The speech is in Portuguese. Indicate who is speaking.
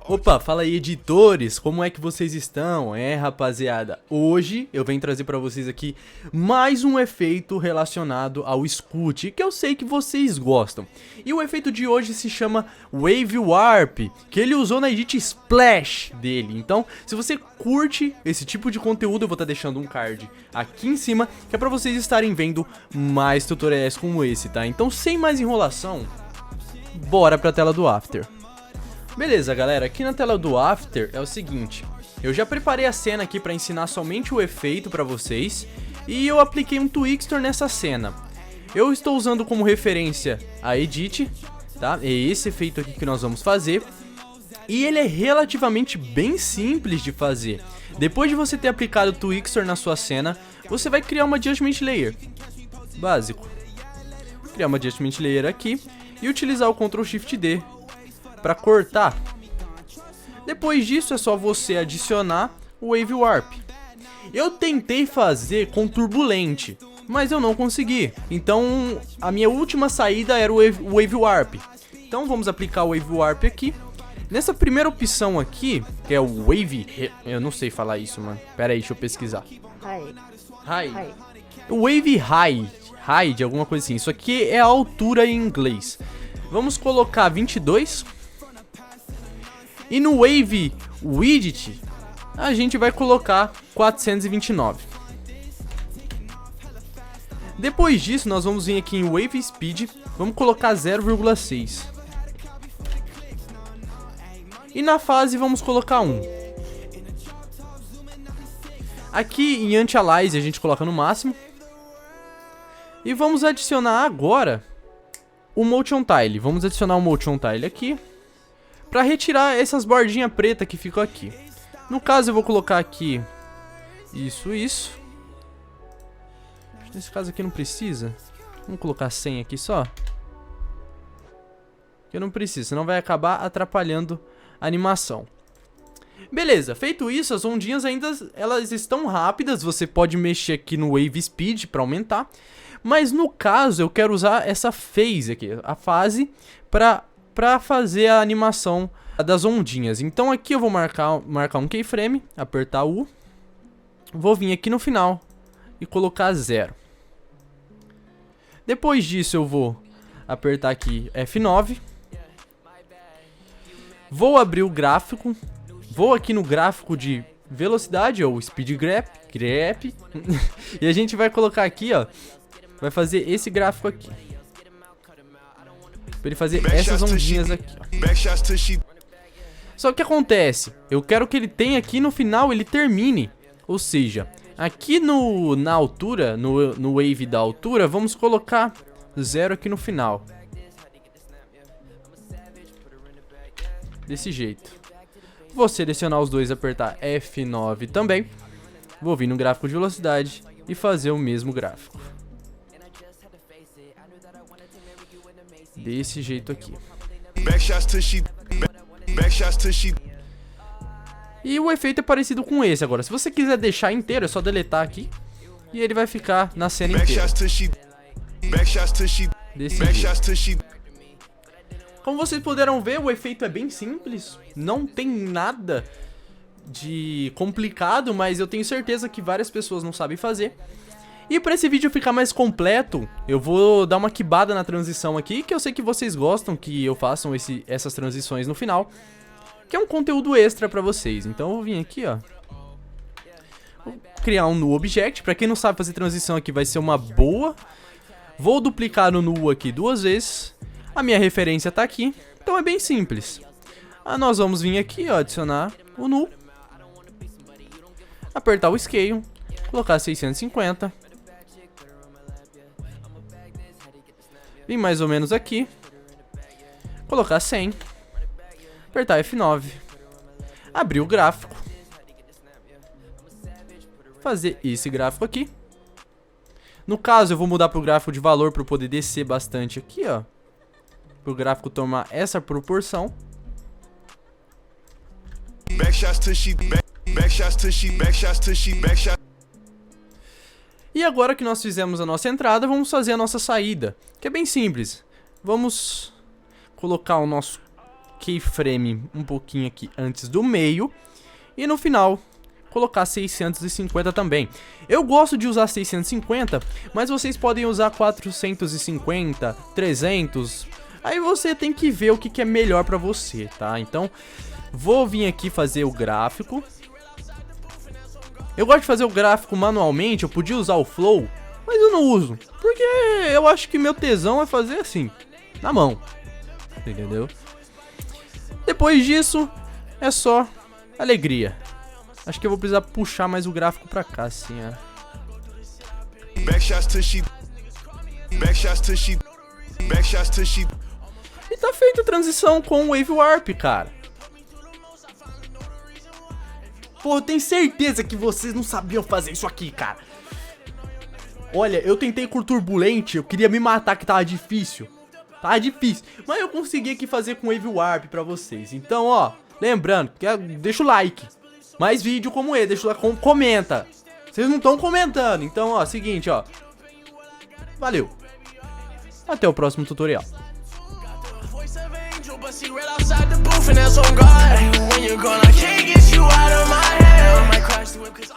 Speaker 1: Opa, fala aí editores, como é que vocês estão? Rapaziada, hoje eu venho trazer pra vocês aqui mais um efeito relacionado ao Scoot, que eu sei que vocês gostam. E o efeito de hoje se chama Wave Warp, que ele usou na Edit Splash dele. Então, se você curte esse tipo de conteúdo, eu vou estar deixando um card aqui em cima, que é pra vocês estarem vendo mais tutoriais como esse, tá? Então, sem mais enrolação, bora pra tela do After. Beleza, galera, aqui na tela do After é o seguinte, eu já preparei a cena aqui para ensinar somente o efeito para vocês e eu apliquei um Twixtor nessa cena. Eu estou usando como referência a Edit, tá? É esse efeito aqui que nós vamos fazer e ele é relativamente bem simples de fazer. Depois de você ter aplicado o Twixtor na sua cena, você vai criar uma Adjustment Layer, básico. Criar uma Adjustment Layer aqui e utilizar o Ctrl+Shift+D para cortar. Depois disso é só você adicionar o Wave Warp. Eu tentei fazer com Turbulent, mas eu não consegui. Então a minha última saída era o Wave Warp. Então vamos aplicar o Wave Warp aqui. Nessa primeira opção aqui, que é o Wave... Eu não sei falar isso, mano. Pera aí, deixa eu pesquisar. High. O Wave High, alguma coisa assim. Isso aqui é a altura em inglês. Vamos colocar 22. E no Wave Widget, a gente vai colocar 429. Depois disso, nós vamos vir aqui em Wave Speed, vamos colocar 0,6. E na fase vamos colocar 1. Aqui em Anti-Aliase a gente coloca no máximo. E vamos adicionar agora o Motion Tile. Vamos adicionar o Motion Tile aqui, para retirar essas bordinhas pretas que ficam aqui. No caso eu vou colocar aqui isso. Nesse caso aqui não precisa. Vamos colocar 100 aqui só. Que não precisa, senão vai acabar atrapalhando a animação. Beleza, feito isso, as ondinhas ainda elas estão rápidas. Você pode mexer aqui no Wave Speed para aumentar. Mas no caso eu quero usar essa phase aqui, a fase, para fazer a animação das ondinhas. Então aqui eu vou marcar um keyframe, apertar U, vou vir aqui no final e colocar 0. Depois disso eu vou apertar aqui F9, vou abrir o gráfico, vou aqui no gráfico de velocidade ou Speed Grep e a gente vai colocar aqui, ó, vai fazer esse gráfico aqui. Pra ele fazer essas ondinhas aqui, ó. Só que acontece, eu quero que ele tenha aqui no final, ele termine. Ou seja, aqui na altura, no wave da altura, vamos colocar 0 aqui no final. Desse jeito. Vou selecionar os dois, apertar F9 também. Vou vir no gráfico de velocidade e fazer o mesmo gráfico. Desse jeito aqui. E o efeito é parecido com esse agora. Se você quiser deixar inteiro, é só deletar aqui e ele vai ficar na cena inteira. Desse jeito. Como vocês puderam ver, o efeito é bem simples. Não tem nada de complicado, mas eu tenho certeza que várias pessoas não sabem fazer. E para esse vídeo ficar mais completo, eu vou dar uma quibada na transição aqui, que eu sei que vocês gostam que eu faça essas transições no final, que é um conteúdo extra para vocês. Então eu vou vir aqui, ó, vou criar um Null Object. Para quem não sabe fazer transição aqui vai ser uma boa. Vou duplicar o Null aqui 2 vezes. A minha referência tá aqui, então é bem simples. Nós vamos vir aqui, ó, adicionar o Null, apertar o Scale, colocar 650. Vim mais ou menos aqui, colocar 100, apertar F9, abrir o gráfico, fazer esse gráfico aqui. No caso eu vou mudar para o gráfico de valor para poder descer bastante aqui, ó, para o gráfico tomar essa proporção. E agora que nós fizemos a nossa entrada, vamos fazer a nossa saída, que é bem simples. Vamos colocar o nosso keyframe um pouquinho aqui antes do meio. E no final, colocar 650 também. Eu gosto de usar 650, mas vocês podem usar 450, 300. Aí você tem que ver o que é melhor pra você, tá? Então, vou vir aqui fazer o gráfico. Eu gosto de fazer o gráfico manualmente, eu podia usar o Flow, mas eu não uso. Porque eu acho que meu tesão é fazer assim, na mão. Entendeu? Depois disso, é só alegria. Acho que eu vou precisar puxar mais o gráfico pra cá, assim, ó. E tá feita a transição com o Wave Warp, cara. Pô, eu tenho certeza que vocês não sabiam fazer isso aqui, cara. Olha, eu tentei com o Turbulent, eu queria me matar que tava difícil. Tava difícil, mas eu consegui aqui fazer com Wave Warp pra vocês. Então, ó, lembrando, deixa o like. Mais vídeo como esse, deixa o like, comenta. Vocês não estão comentando, então, ó, seguinte, ó. Valeu. Até o próximo tutorial. But see right outside the booth and that's on God. When you're gone, I can't get you out of my head. I might crash the whip 'cause